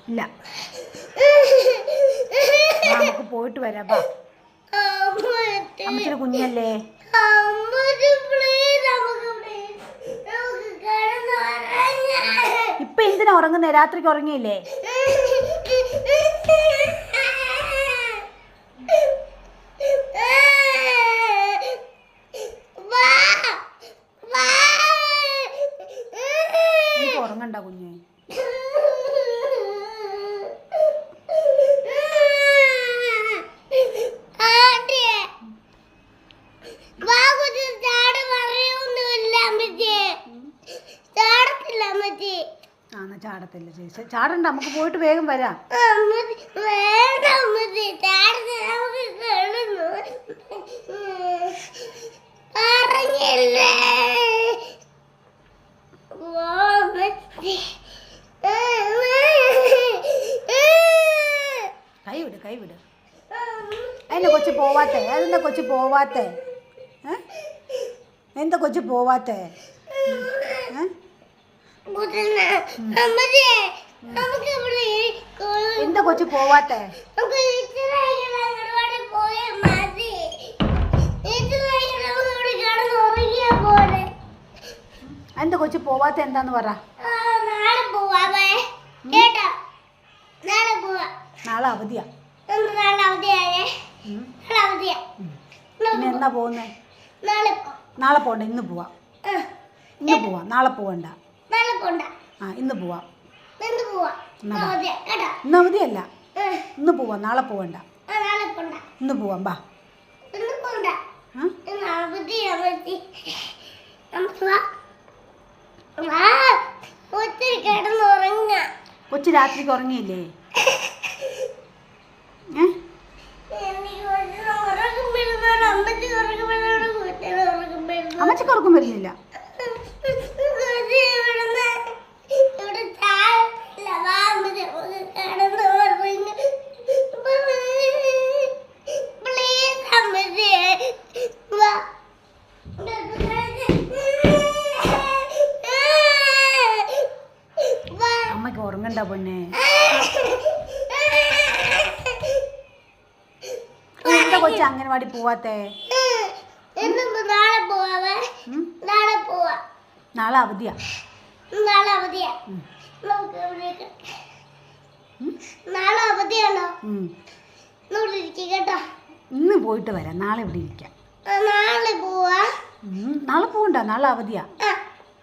ഇല്ല, നമുക്ക് പോയിട്ട് വരാം. അമ്മച്ചിയുടെ കുഞ്ഞല്ലേ. ഇപ്പൊ എന്തിനാ ഉറങ്ങുന്നേ? രാത്രിക്ക് ഉറങ്ങിയില്ലേ? ഉറങ്ങണ്ട കുഞ്ഞ്. ചാടത്തില്ല ചേച്ചി, ചാടണ്ട, നമുക്ക് പോയിട്ട് വേഗം വരാം. കൈവിട് കൈവിട്. അതിൻ്റെ കൊച്ചു പോവാത്തേ? അതെന്താ കൊച്ചു പോവാത്തേ? എന്താ കൊച്ചു പോവാത്തേ? എന്താ കൊച്ചു പോവാത്തേ? എന്താ കൊച്ചു പോവാത്ത? എന്താന്ന് പറ. നാളെ അവധിയാ. പിന്നെ എന്നാ പോകുന്നേ? നാളെ പോണ്ട, ഇന്ന് പോവാം. ഇന്ന് പോവാം, നാളെ പോവണ്ട. ആ, ഇന്ന് പോവാം. ഇന്ന് അവധിയല്ല, ഇന്ന് പോവാം, നാളെ പോവണ്ട. ഇന്ന് പോവാം, ബാ. കൊച്ചു രാത്രിക്ക് ഉറങ്ങിയില്ലേ? അമ്മച്ചിക്ക് ഉറക്കം വരുന്നില്ല. അമ്മക്ക് ഉറങ്ങണ്ട പൊന്നെ. എന്താ കൊച്ചു അംഗൻവാടി പോവാത്തേ? നാളെ അവധിയാ. ഇന്ന് പോയിട്ട് വരാം, നാളെ ഇവിടെ ഇരിക്കാം. നാളെ പോവണ്ട, നാളെ അവധിയാ.